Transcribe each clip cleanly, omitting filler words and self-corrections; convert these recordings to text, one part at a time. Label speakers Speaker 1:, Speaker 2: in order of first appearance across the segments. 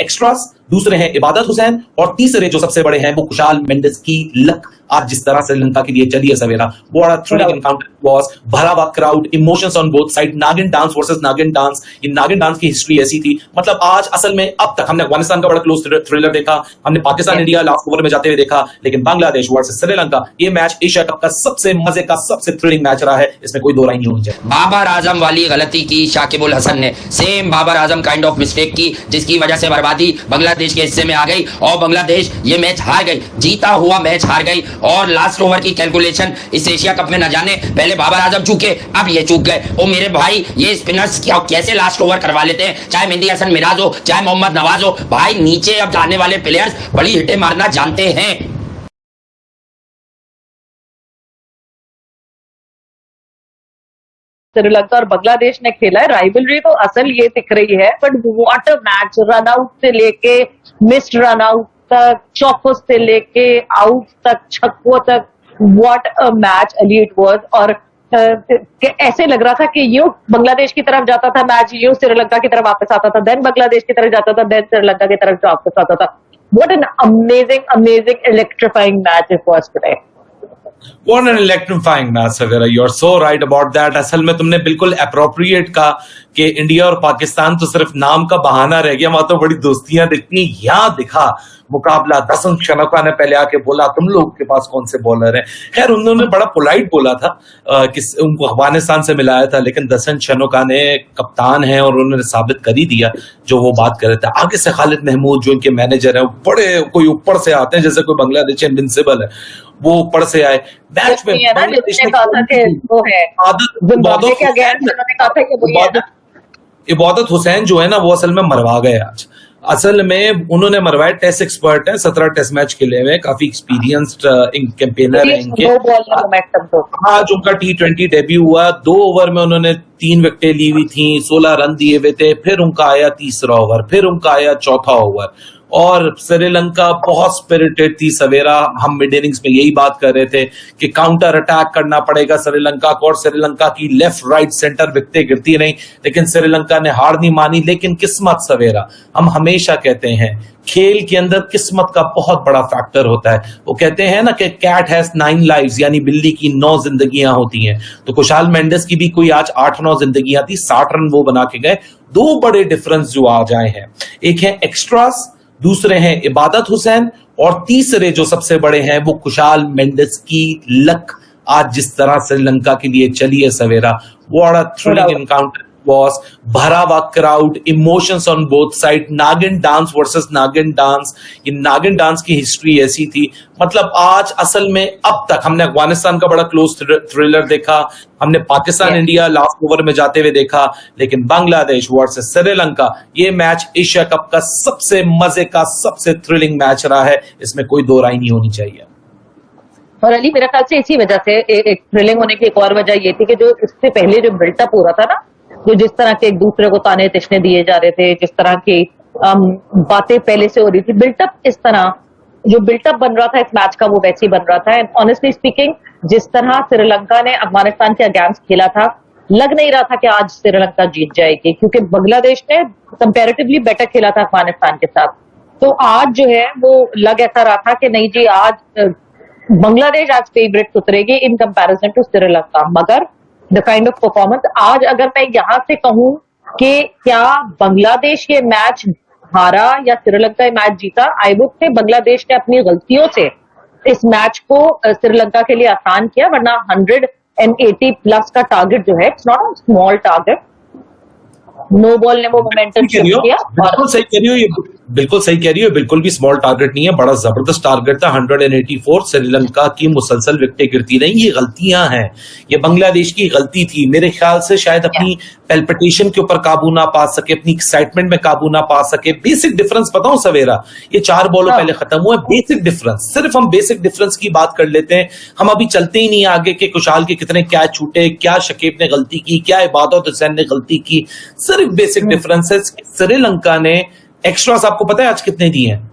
Speaker 1: Extras, दूसरे हैं इबादत हुसैन और तीसरे जो सबसे बड़े हैं वो खुशाल मेंडिस की लक आज जिस तरह श्रीलंका के लिए चली है सवेरा। बड़ा थ्रिलिंग एनकाउंटर वाज, भरा हुआ crowd, emotions on both side, Nagin dance versus Nagin dance. ये नागिन डांस की हिस्ट्री ऐसी थी, मतलब आज असल में अब तक हमने अफगानिस्तान का बड़ा क्लोज थ्रिलर देखा, हमने पाकिस्तान इंडिया लास्ट ओवर में जाते हुए देखा, लेकिन बांग्लादेश वर्सेस श्रीलंका ये मैच एशिया कप का सबसे मजे का सबसे थ्रिलिंग मैच रहा है, इसमें कोई दो राय नहीं होनी चाहिए।
Speaker 2: बाबर आजम वाली गलती की शाकिब उल हसन ने, same Babar Azam kind of mistake की जिसकी वजह से बर्बादी बांग्लादेश के हिस्से में आ गई और बांग्लादेश ये मैच हार गई, जीता हुआ मैच हार गई। और लास्ट ओवर की कैलकुलेशन इस एशिया कप में न जाने पहले बाबर आजम चूके, अब ये चूक गए। ओ मेरे भाई, ये स्पिनर्स क्या कैसे लास्ट ओवर करवा लेते हैं, चाहे मेहंदी हसन मिराज हो चाहे मोहम्मद नवाज हो, भाई नीचे अब जाने वाले प्लेयर्स बड़ी हिटें मारना जानते हैं।
Speaker 3: श्रीलंका और बांग्लादेश ने खेला है, राइवलरी तो असल ये दिख रही है, but what a match, run out से लेके मिस्ड रन आउट तक, चौकों से लेके आउट तक, छक्कों तक, what a match Ali it was. और ऐसे लग रहा था कि यूं बांग्लादेश की तरफ जाता था मैच, यूं श्रीलंका की तरफ वापस आता था, देन बांग्लादेश की तरफ जाता था, देन श्रीलंका की तरफ वापस आता था। What an amazing electrifying match it was today.
Speaker 1: What an electrifying match, Savera. You're so right about that. असल में तुमने बिल्कुल appropriate कहा कि इंडिया और पाकिस्तान तो सिर्फ नाम का बहाना रह गया, वहां तो बड़ी दोस्तियां दिखती। यहाँ दिखा मुकाबला, दसन शनोका ने पहले आके बोला तुम लोग के पास कौन से बॉलर हैं। खैर उन्होंने बड़ा पोलाइट बोला था कि उनको अफगानिस्तान से मिलाया था, लेकिन दसन शनोका ने कप्तान है और उन्होंने साबित कर ही दिया जो वो बात कर रहे थे। आगे से खालिद महमूद जो इनके मैनेजर हैं, बड़े कोई ऊपर से आते हैं, जैसे कोई बांग्लादेश इनविंसिबल है, वो ऊपर से आए मैच में। इबादत हुसैन जो है ना वो असल में मरवा गए आज। असल में उन्होंने मरवाए, टेस्ट एक्सपर्ट हैं, 17 टेस्ट मैच खेले हुए, काफी एक्सपीरियंस्ड कैंपेनर हैं इनके। आज उनका T20 डेब्यू हुआ, 2 ओवर में उन्होंने 3 विकेटें ली हुई थी, 16 रन दिए हुए थे, फिर उनका आया तीसरा ओवर, फिर उनका आया चौथा ओवर। और श्रीलंका बहुत स्पिरिटेड थी सवेरा, हम मिड इनिंग्स में यही बात कर रहे थे कि काउंटर अटैक करना पड़ेगा श्रीलंका को, और श्रीलंका की लेफ्ट राइट सेंटर विकेटें गिरती नहीं, लेकिन श्रीलंका ने हार नहीं मानी। लेकिन किस्मत सवेरा, हम हमेशा कहते हैं खेल के अंदर किस्मत का बहुत बड़ा फैक्टर होता है। वो कहते हैं ना कि कैट हैज 9 लाइव्स, यानी बिल्ली की 9 जिंदगियां होती हैं। तो खुशाल मेंडिस की भी कोई आज 8-9 जिंदगियां थी, 60 रन वो बना के गए। 2 बड़े डिफरेंस जो आज आए हैं, एक है एक्स्ट्रास, दूसरे हैं इबादत हुसैन और तीसरे जो सबसे बड़े हैं वो खुशाल मेंडिस की लक आज जिस तरह श्रीलंका के लिए चली है सवेरा। What a thrilling encounter was, भरा हुआ crowd, emotions on both side, Nagin dance versus Nagin dance. ये नागिन डांस की हिस्ट्री ऐसी थी, मतलब आज असल में अब तक हमने अफगानिस्तान का बड़ा क्लोज थ्रिलर देखा, हमने पाकिस्तान इंडिया लास्ट ओवर में जाते हुए देखा, लेकिन बांग्लादेश वर्सेस श्रीलंका ये मैच एशिया कप का सबसे मजे का सबसे थ्रिलिंग मैच रहा है, इसमें कोई दो राय नहीं होनी चाहिए।
Speaker 3: और अली मेरे ख्याल से इसी वजह से एक थ्रिलिंग होने की एक और वजह ये थी कि जो इससे पहले जो बिल्टअप हो रहा था ना, जो जिस तरह के एक दूसरे को ताने तिश्ने दिए जा रहे थे, जिस तरह की बातें पहले से हो रही थी, बिल्टअप इस तरह जो बिल्टअप बन रहा था इस मैच का वो वैसे ही बन रहा था। एंड ऑनेस्टली स्पीकिंग, जिस तरह श्रीलंका ने अफगानिस्तान के अगेंस्ट खेला था, लग नहीं रहा था कि आज श्रीलंका जीत जाएगी, क्योंकि बांग्लादेश ने कंपैरेटिवली बेटर खेला था अफगानिस्तान के साथ। तो आज जो है वो लग ऐसा रहा था कि नहीं जी, आज बांग्लादेश आज फेवरेट उतरेगी इन कंपैरिजन टू श्रीलंका। मगर द काइंड ऑफ परफॉर्मेंस आज, अगर मैं यहां से कहूं कि क्या बांग्लादेश ये मैच हारा या श्रीलंका ये मैच जीता, आई वुड से बांग्लादेश ने अपनी गलतियों से इस मैच को श्रीलंका के लिए आसान किया, वरना 180 प्लस का टारगेट जो है, it's not a small target. No ball ने वो मोमेंटम शिफ्ट किया।
Speaker 1: बिल्कुल सही कह रही हो, ये बिल्कुल सही कह रही हो, बिल्कुल भी स्मॉल टारगेट नहीं है, बड़ा जबरदस्त टारगेट था। 184 श्रीलंका की मुसलसल विकेटें गिरती नहीं, ये गलतियां हैं, ये बांग्लादेश की गलती थी। मेरे ख्याल से शायद अपनी पेल्पिटेशन के ऊपर काबू ना पा सके, अपनी एक्साइटमेंट में काबू ना पा सके। बेसिक डिफरेंस बताऊं सवेरा, ये 4 बॉलों पहले खत्म हुए। बेसिक डिफरेंस, सिर्फ हम बेसिक डिफरेंस की बात कर लेते हैं, हम अभी चलते ही नहीं आगे कि खुशाल के कितने कैच छूटे, क्या शकीब ने गलती की, क्या इबादत हुसैन ने गलती की। सिर्फ बेसिक डिफरेंस है। श्रीलंका ने एक्स्ट्रास आपको पता है आज कितने दिए हैं?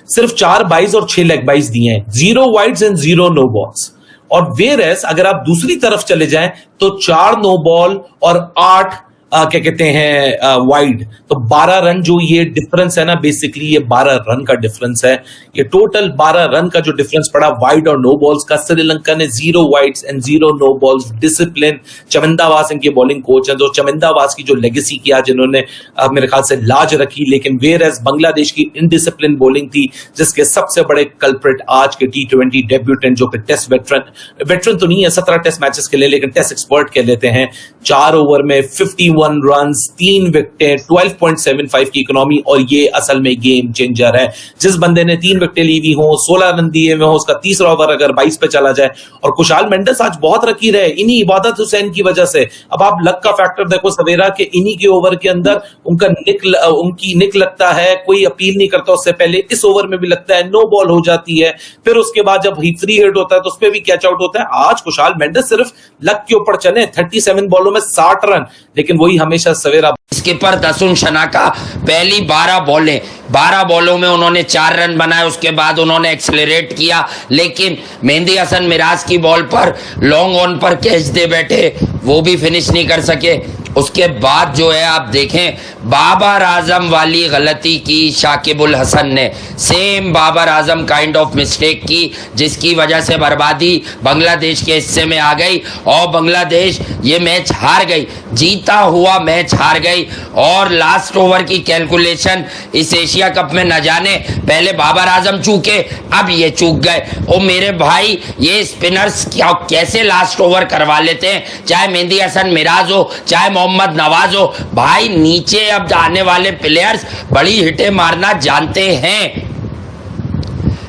Speaker 1: सिर्फ 4 बाइज और 6 लेग बाइज दिए हैं, 0 वाइड्स एंड 0 नो बॉल्स। और वेरएस अगर आप दूसरी तरफ चले जाएं तो 4 नो बॉल और 8 क्या कहते हैं वाइड। तो 12 रन जो ये डिफरेंस है ना, बेसिकली ये 12 रन का डिफरेंस है। ये टोटल 12 रन का जो डिफरेंस पड़ा वाइड और नो बॉल्स का, श्रीलंका ने 0 wides and 0 no balls. Discipline, Chaminda Vaas इनके बॉलिंग कोच हैं, तो चमिंदा वास की जो लेगेसी किया, जिन्होंने मेरे ख्याल से लाज रखी। लेकिन वेयर एज बांग्लादेश की इनडिसिप्लिन बॉलिंग थी, जिसके सबसे बड़े कल्प्रिट आज के T20 डेब्यूटेंट जो कि टेस्ट वेटरन तो नहीं है 17 टेस्ट मैचेस के लिए, लेकिन टेस्ट एक्सपर्ट कह लेते हैं। 4 ओवर में 51 रन, 3 विकेटें, 12.75 की इकोनॉमी, और ये असल में गेम चेंजर है। जिस बंदे ने 3 विकेटें ली हुई हो, 16 रन दिए हुए हो, उसका तीसरा ओवर अगर 22 पे चला जाए, और खुशहाल मेंडिस आज बहुत रखी रहे इन्हीं इबादत हुसैन की वजह से। अब आप लक का फैक्टर देखो सवेरा के, इन्हीं के ओवर के अंदर उनकी निक लगता है, कोई अपील नहीं करता उससे पहले, इस ओवर में भी लगता है, नो बॉल हो जाती है, फिर उसके बाद जब फ्री हिट होता है तो उस पर भी कैच आउट होता है। आज खुशहाल मेंडिस सिर्फ लक के ऊपर चले, 37 बॉलों में 60 रन, लेकिन वही हमेशा सवेरा।
Speaker 2: स्किपर दसुन शनाका पहली 12 बॉलों में उन्होंने 4 रन बनाए, उसके बाद उन्होंने एक्सेलरेट किया, लेकिन मेहंदी हसन मिराज की बॉल पर लॉन्ग ऑन पर कैच दे बैठे, वो भी फिनिश नहीं कर सके। उसके बाद जो है आप देखें, बाबर आजम वाली गलती की शाकिबुल हसन ने, same Babar Azam kind of mistake की, जिसकी वजह से बर्बादी बांग्लादेश के हिस्से में आ गई और बांग्लादेश ये मैच हार गई, जीता हुआ मैच हार गई। और लास्ट ओवर की कैलकुलेशन इस एशिया कप में न जाने पहले बाबर आजम चूके, अब ये चूक गए। ओ मेरे भाई, ये स्पिनर्स क्या कैसे लास्ट ओवर करवा लेते हैं, चाहे मेहंदी हसन मिराज हो, चाहे मोहम्मद नवाज हो। भाई नीचे अब आने वाले प्लेयर्स बड़ी हिटें मारना जानते हैं।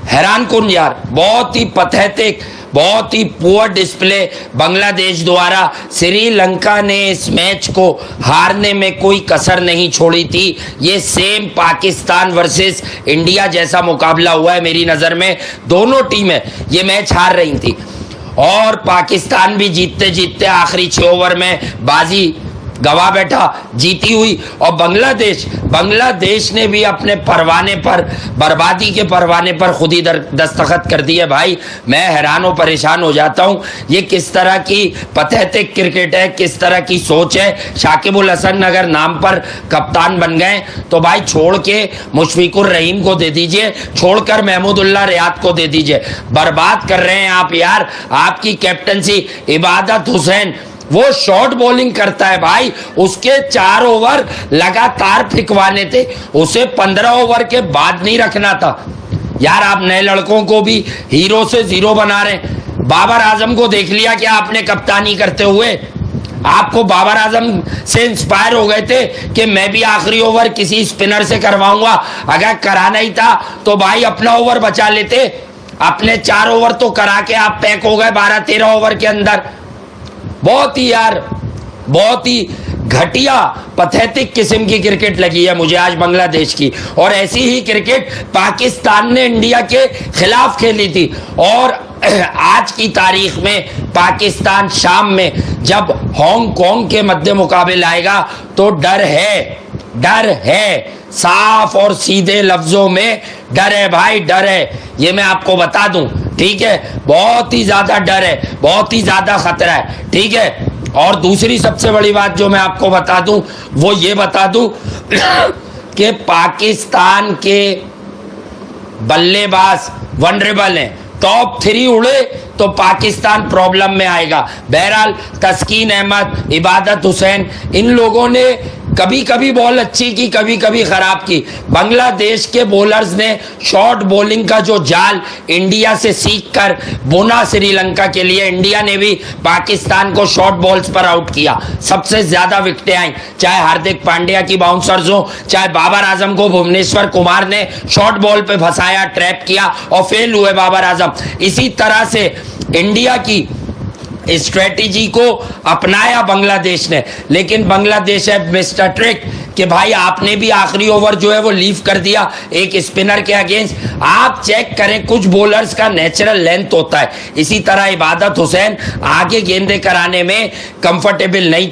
Speaker 2: हैरान कुन यार, बहुत ही पथेटिक, बहुत ही पुअर डिस्प्ले बांग्लादेश द्वारा। श्रीलंका ने इस मैच को हारने में कोई कसर नहीं छोड़ी थी। ये सेम पाकिस्तान वर्सेस इंडिया जैसा मुकाबला हुआ है मेरी नज़र में। दोनों टीमें ये मैच हार रही थी और पाकिस्तान भी जीतते जीतते आखिरी 6 ओवर में बाजी गवा बैठा, जीती हुई। और बांग्लादेश ने भी अपने परवाने पर, बर्बादी के परवाने पर खुद ही दस्तखत कर दिए। भाई मैं हैरान और परेशान हो जाता हूँ, ये किस तरह की पथेटिक क्रिकेट है, किस तरह की सोच है। शाकिबुल हसन अगर नाम पर कप्तान बन गए तो भाई छोड़ के मुशफिकुर रहीम को दे दीजिए, छोड़कर महमूदुल्लाह रियाद को दे दीजिए। बर्बाद कर रहे हैं आप यार। आपकी कैप्टनसी इबादत हुसैन, वो शॉर्ट बॉलिंग करता है भाई, उसके 4 ओवर लगातार फिकवाने थे, उसे 15 ओवर के बाद नहीं रखना था यार। आप नए लड़कों को भी हीरो से जीरो बना रहे हैं। बाबर आजम को देख लिया क्या आपने कप्तानी करते हुए? आपको बाबर आजम से इंस्पायर हो गए थे कि मैं भी आखिरी ओवर किसी स्पिनर से करवाऊंगा। अगर कराना ही था तो भाई अपना ओवर बचा लेते, अपने 4 ओवर तो करा के आप पैक हो गए 12-13 ओवर के अंदर। बहुत ही यार, बहुत ही घटिया पथेटिक किस्म की क्रिकेट लगी है मुझे आज बांग्लादेश की। और ऐसी ही क्रिकेट पाकिस्तान ने इंडिया के खिलाफ खेली थी। और आज की तारीख में पाकिस्तान शाम में जब हांगकांग के मध्य मुकाबले आएगा तो डर है, साफ और सीधे लफ्जों में डर है भाई, डर है। ये मैं आपको बता दूं, ठीक है, बहुत ही ज्यादा डर है, बहुत ही ज्यादा खतरा है, ठीक है। और दूसरी सबसे बड़ी बात जो मैं आपको बता दूं वो ये बता दूं कि पाकिस्तान के बल्लेबाज वनरेबल हैं। टॉप 3 उड़े तो पाकिस्तान प्रॉब्लम में आएगा। बहरहाल तस्कीन अहमद, इबादत हुसैन, इन लोगों ने कभी कभी बॉल अच्छी की, कभी कभी खराब की। बांग्लादेश के बॉलर्स ने शॉर्ट बॉलिंग का जो जाल इंडिया से सीखकर बुना श्रीलंका के लिए, इंडिया ने भी पाकिस्तान को शॉर्ट बॉल्स पर आउट किया। सबसे ज्यादा विकेटें आई, चाहे हार्दिक पांड्या की बाउंसर्स हो, चाहे बाबर आजम को भुवनेश्वर कुमार ने शॉर्ट बॉल पे फंसाया, ट्रैप किया और फेल हुए बाबर आजम। इसी तरह से इंडिया की स्ट्रेटेजी को अपनाया बांग्लादेश ने, लेकिन बांग्लादेश है मिस्टर ट्रिक कि भाई आपने भी आखिरी ओवर जो है वो लीव कर दिया एक स्पिनर के अगेंस्ट। आप चेक करें, कुछ बॉलर्स का नेचुरल लेंथ होता है। इसी तरह इबादत हुसैन आगे गेंदें कराने में कंफर्टेबल नहीं